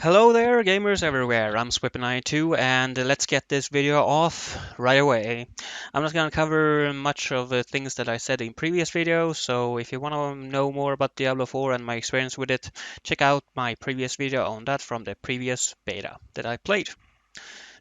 Hello there, gamers everywhere. I'm Swipin92, and let's get this video off right away. I'm not going to cover much of the things that I said in previous videos, so if you want to know more about Diablo 4 and my experience with it, check out my previous video on that from the previous beta that I played.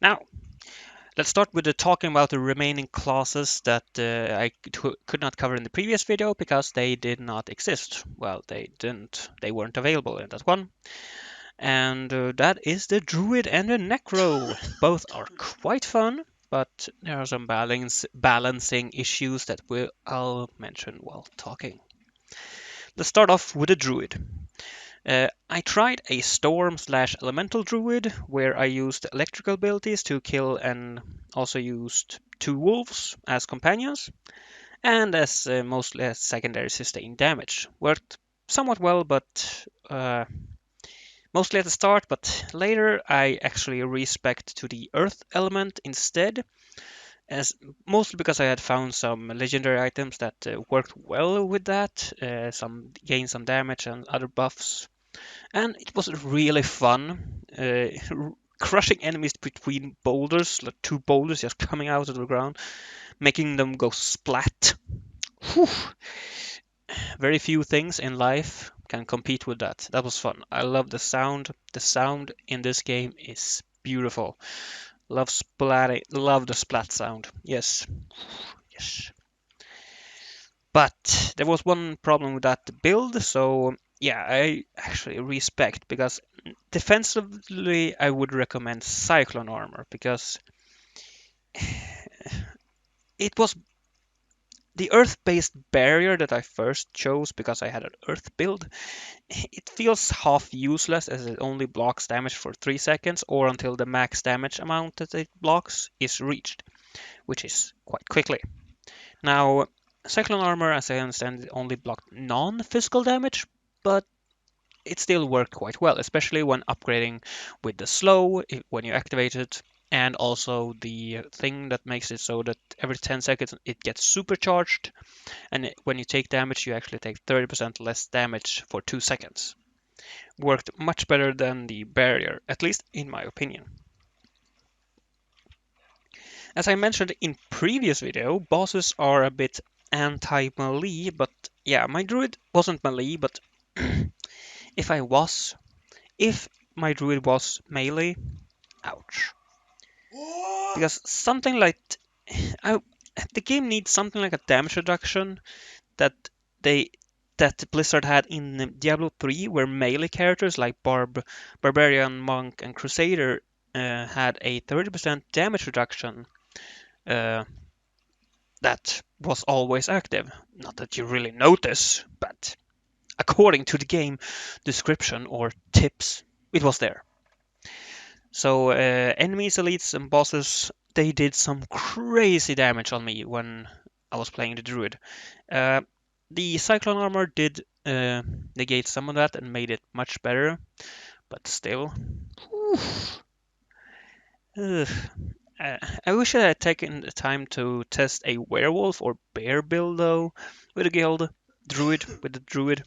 Now, let's start with talking about the remaining classes that I could not cover in the previous video because they did not exist. Well, they weren't available in that one. And that is the Druid and the Necro. Both are quite fun, but there are some balancing issues that I'll mention while talking. Let's start off with the Druid. I tried a Storm/Elemental Druid where I used electrical abilities to kill and also used 2 wolves as companions and as mostly as secondary sustained damage. Worked somewhat well, but mostly at the start, but later I actually respec to the earth element instead, as mostly because I had found some legendary items that worked well with that, some gained some damage and other buffs, and it was really fun. Crushing enemies between boulders, like 2 boulders just coming out of the ground, making them go splat. Whew. Very few things in life can compete with that. That was fun. I love the sound. The sound in this game is beautiful. Love splatting. Love the splat sound. Yes. Yes. But there was one problem with that build, so yeah, I actually respect because defensively I would recommend Cyclone Armor because it was the earth-based barrier that I first chose because I had an earth build. It feels half useless as it only blocks damage for 3 seconds or until the max damage amount that it blocks is reached, which is quite quickly. Now, Cyclone Armor, as I understand it, only blocked non-physical damage, but it still worked quite well, especially when upgrading with the slow when you activate it, and also the thing that makes it so that every 10 seconds it gets supercharged, and when you take damage you actually take 30% less damage for 2 seconds. Worked much better than the barrier, at least in my opinion. As I mentioned in previous video, bosses are a bit anti-melee, but yeah, my druid wasn't melee, but if my druid was melee, ouch. Because something like the game needs something like a damage reduction that Blizzard had in Diablo 3, where melee characters like Barbarian, Monk, and Crusader had a 30% damage reduction that was always active. Not that you really notice, but according to the game description or tips, it was there. So enemies, elites, and bosses, they did some crazy damage on me when I was playing the druid. The Cyclone Armor did negate some of that and made it much better, but still. I wish I had taken the time to test a werewolf or bear build though with a guild with the druid.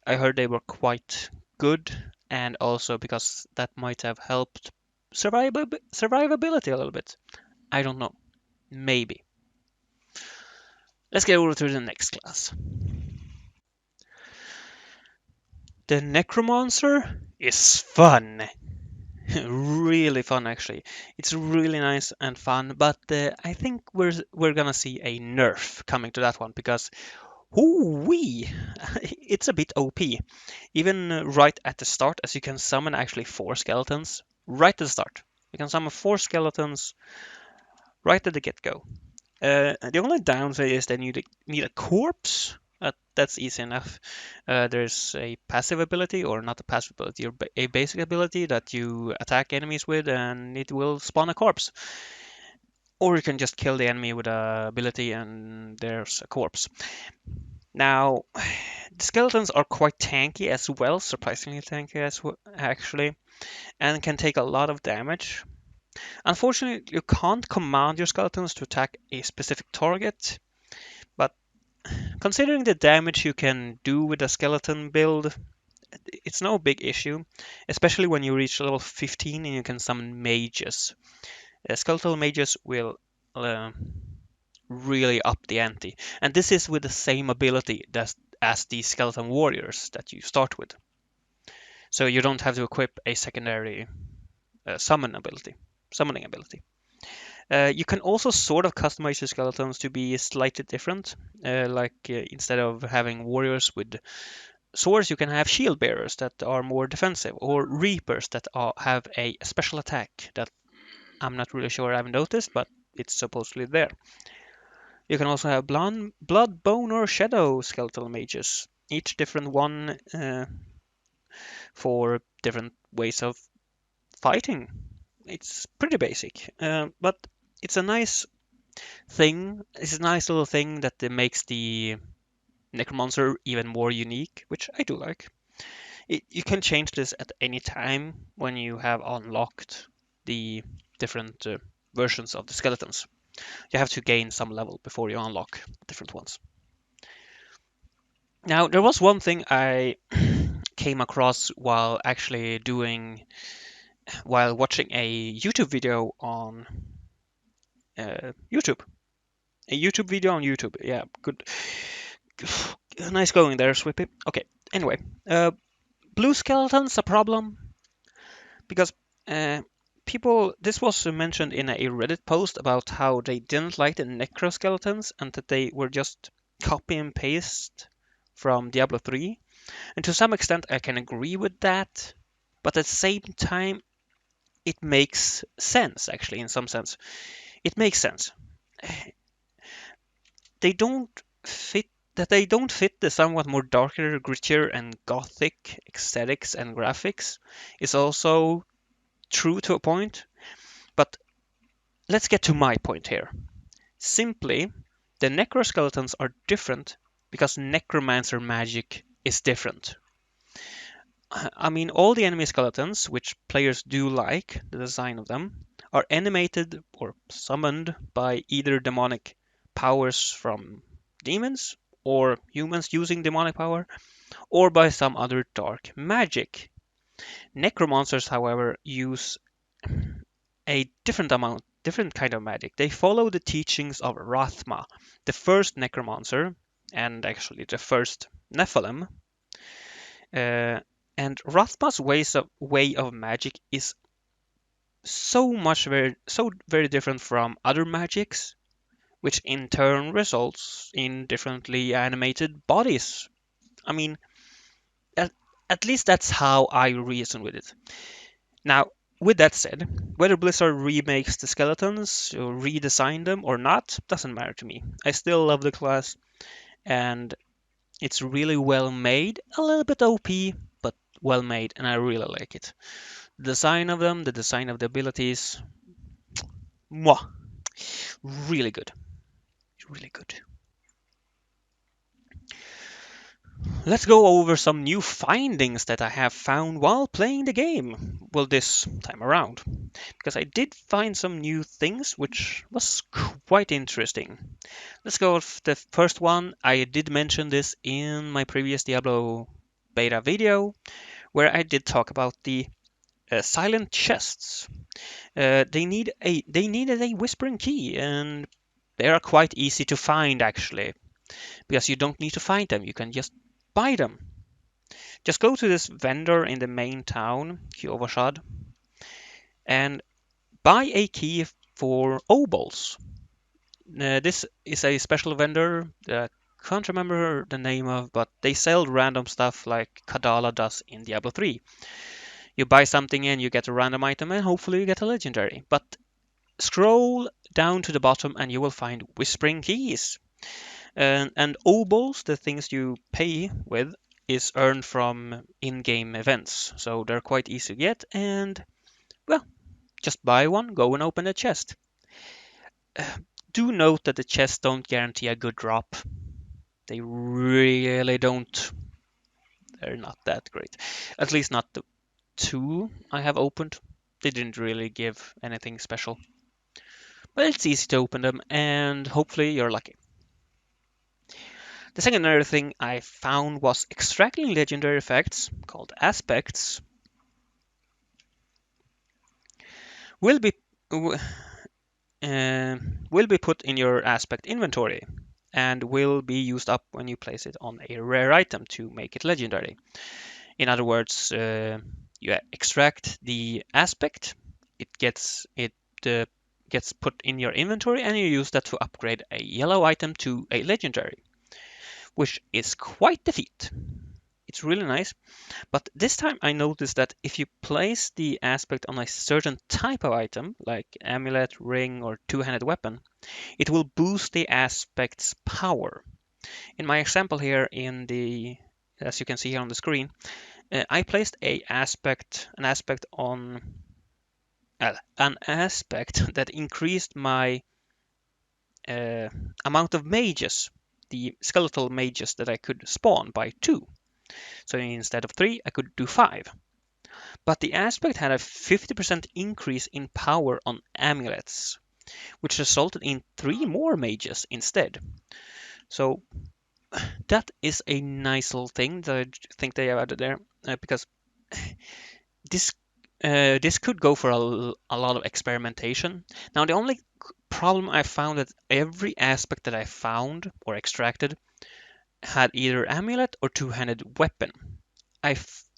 I heard they were quite good, and also because that might have helped survivability a little bit. I don't know. Maybe. Let's get over to the next class. The Necromancer is fun. Really fun, actually. It's really nice and fun, but I think we're gonna see a nerf coming to that one because wee, it's a bit OP. Even right at the start, as you can summon actually 4 skeletons right at the start. You can summon 4 skeletons right at the get-go. The only downside is that you need a corpse. That's easy enough. There's a passive ability, or not a passive ability, or a basic ability that you attack enemies with, and it will spawn a corpse. Or you can just kill the enemy with a ability, and there's a corpse. Now, the skeletons are quite tanky as well, surprisingly tanky as well, actually, and can take a lot of damage. Unfortunately, you can't command your skeletons to attack a specific target, but considering the damage you can do with a skeleton build, it's no big issue, especially when you reach level 15 and you can summon mages. Skeletal mages will uh, really up the ante, and this is with the same ability as the skeleton warriors that you start with. So you don't have to equip a secondary summoning ability. You can also sort of customize your skeletons to be slightly different. Instead of having warriors with swords, you can have shield bearers that are more defensive, or reapers that have a special attack that I'm not really sure I've noticed, but it's supposedly there. You can also have blood, bone, or shadow skeletal mages, each different one for different ways of fighting. It's pretty basic, but it's a nice thing. It's a nice little thing that makes the Necromancer even more unique, which I do like. You can change this at any time when you have unlocked the different versions of the skeletons. You have to gain some level before you unlock different ones. Now, there was one thing I came across while watching a YouTube video on YouTube. A YouTube video on YouTube. Yeah, good. Nice going there, Swippy. Okay, anyway. Blue skeletons a problem because uh, this was mentioned in a Reddit post about how they didn't like the Necro skeletons and that they were just copy and paste from Diablo 3. And to some extent, I can agree with that. But at the same time, it makes sense, actually, in some sense. It makes sense. They don't fit they don't fit the somewhat more darker, grittier, and gothic aesthetics and graphics is also true to a point. But let's get to my point here. Simply, the necroskeletons are different because necromancer magic is different. I mean, all the enemy skeletons, which players do like, the design of them, are animated or summoned by either demonic powers from demons, or humans using demonic power, or by some other dark magic. Necromancers, however, use a different kind of magic. They follow the teachings of Rathma, the first necromancer, and actually the first Nephilim. Uh, and Rathma's way of magic is so very different from other magics, which in turn results in differently animated bodies. I mean, at, at least that's how I reason with it. Now, with that said, whether Blizzard remakes the skeletons or redesign them or not doesn't matter to me. I still love the class, and it's really well made, a little bit OP, but well made, and I really like it. The design of them, the design of the abilities, mwah, really good, really good. Let's go over some new findings that I have found while playing the game. Well, this time around. Because I did find some new things, which was quite interesting. Let's go with the first one. I did mention this in my previous Diablo beta video, where I did talk about the silent chests. They needed a whispering key, and they are quite easy to find actually, because you don't need to find them. You can just buy them. Just go to this vendor in the main town, Kyovashad, and buy a key for obols. This is a special vendor that I can't remember the name of, but they sell random stuff like Kadala does in Diablo 3. You buy something and you get a random item, and hopefully you get a legendary. But scroll down to the bottom and you will find whispering keys. And obols, the things you pay with, is earned from in-game events. So they're quite easy to get, and well, just buy one, go and open a chest. Do note that the chests don't guarantee a good drop. They really don't. They're not that great. At least not the two I have opened. They didn't really give anything special. But it's easy to open them, and hopefully you're lucky. The secondary thing I found was extracting legendary effects called aspects will be w- will be put in your aspect inventory and will be used up when you place it on a rare item to make it legendary. In other words, you extract the aspect, it uh, gets put in your inventory, and you use that to upgrade a yellow item to a legendary, which is quite the feat. It's really nice. But this time I noticed that if you place the aspect on a certain type of item, like amulet, ring, or two-handed weapon, it will boost the aspect's power. In my example here as you can see here on the screen, I placed an aspect that increased my uh, amount of mages, the skeletal mages that I could spawn by 2. So instead of 3, I could do 5. But the aspect had a 50% increase in power on amulets, which resulted in 3 more mages instead. So that is a nice little thing that I think they have added there, because this this could go for a lot of experimentation. Now, the only problem I found that every aspect that I found or extracted had either amulet or two-handed weapon. I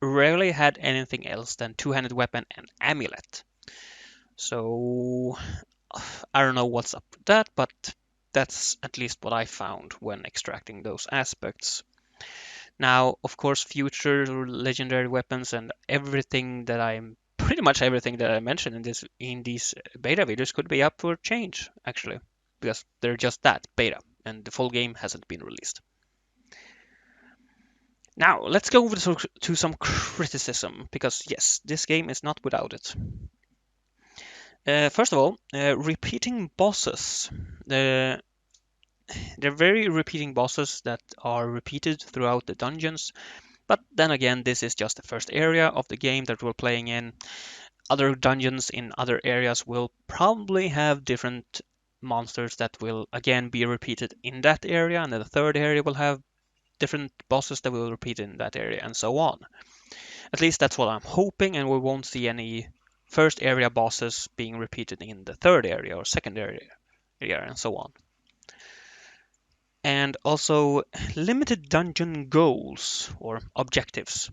rarely had anything else than two-handed weapon and amulet. So I don't know what's up with that, but that's at least what I found when extracting those aspects. Now, of course, future legendary weapons and everything that I'm pretty much everything that I mentioned in these beta videos could be up for change, actually, because they're just that, beta, and the full game hasn't been released. Now, let's go over to some criticism, because yes, this game is not without it. First of all, repeating bosses. They're very repeating bosses that are repeated throughout the dungeons. But then again, this is just the first area of the game that we're playing in. Other dungeons in other areas will probably have different monsters that will again be repeated in that area, and then the third area will have different bosses that will repeat in that area, and so on. At least that's what I'm hoping, and we won't see any first area bosses being repeated in the third area or second area, and so on. And also limited dungeon goals or objectives,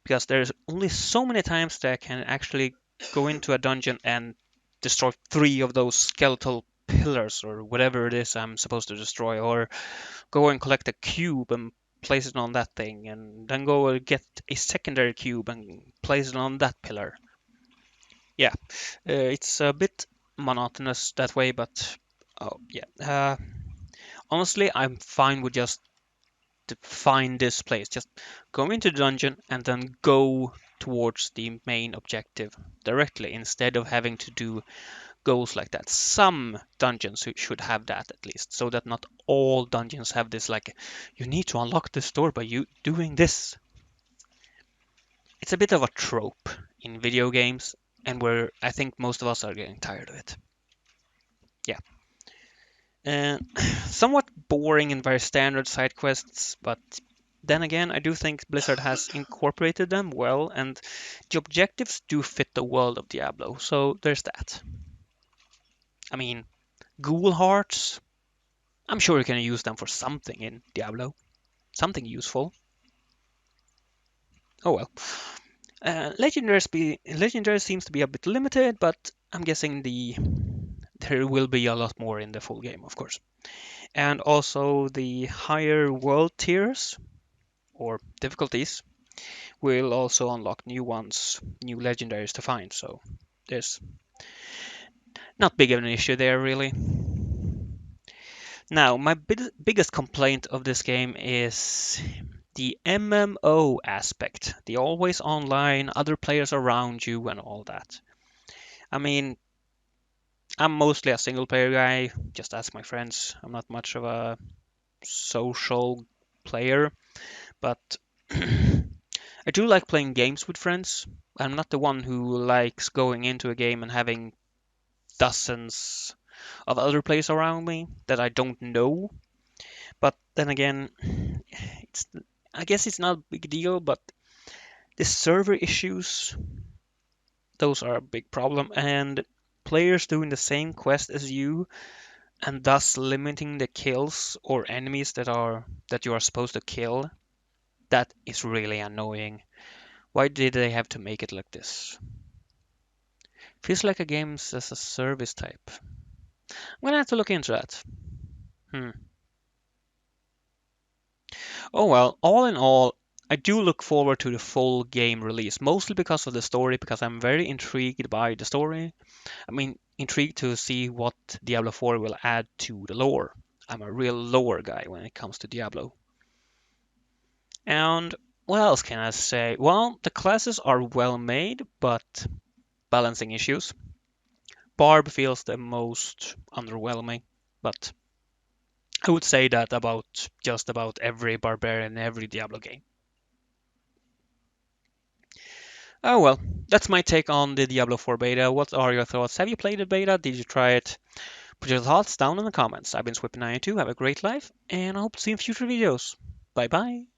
because there's only so many times that I can actually go into a dungeon and destroy 3 of those skeletal pillars or whatever it is I'm supposed to destroy, or go and collect a cube and place it on that thing, and then go and get a secondary cube and place it on that pillar. Yeah, it's a bit monotonous that way, but oh yeah. Honestly, I'm fine with just to find this place. Just go into the dungeon and then go towards the main objective directly instead of having to do goals like that. Some dungeons should have that at least, so that not all dungeons have this like, you need to unlock this door by you doing this. It's a bit of a trope in video games, and where I think most of us are getting tired of it. Yeah. Somewhat boring and very standard side quests, but then again, I do think Blizzard has incorporated them well, and the objectives do fit the world of Diablo, so there's that. I mean, ghoul hearts, I'm sure you can use them for something in Diablo, something useful. Oh well. Legendary seems to be a bit limited, but I'm guessing there will be a lot more in the full game, of course. And also the higher world tiers or difficulties will also unlock new ones, new legendaries to find. So there's not big of an issue there, really. Now, my biggest complaint of this game is the MMO aspect, the always online, other players around you, and all that. I mean, I'm mostly a single player guy, just ask my friends. I'm not much of a social player, but I do like playing games with friends. I'm not the one who likes going into a game and having dozens of other players around me that I don't know. But then again, it's I guess it's not a big deal, but the server issues, those are a big problem, and players doing the same quest as you and thus limiting the kills or enemies that you are supposed to kill, that is really annoying. Why did they have to make it like this? Feels like a games as a service type. I'm gonna have to look into that. Hmm. Oh well, all in all, I do look forward to the full game release, mostly because of the story, because I'm very intrigued by the story. I mean, intrigued to see what Diablo 4 will add to the lore. I'm a real lore guy when it comes to Diablo. And what else can I say? Well, the classes are well made, but balancing issues. Barb feels the most underwhelming, but I would say that about just about every barbarian in every Diablo game. Oh well, that's my take on the Diablo 4 beta. What are your thoughts? Have you played the beta? Did you try it? Put your thoughts down in the comments. I've been Swippy92. Have a great life, and I hope to see you in future videos. Bye bye.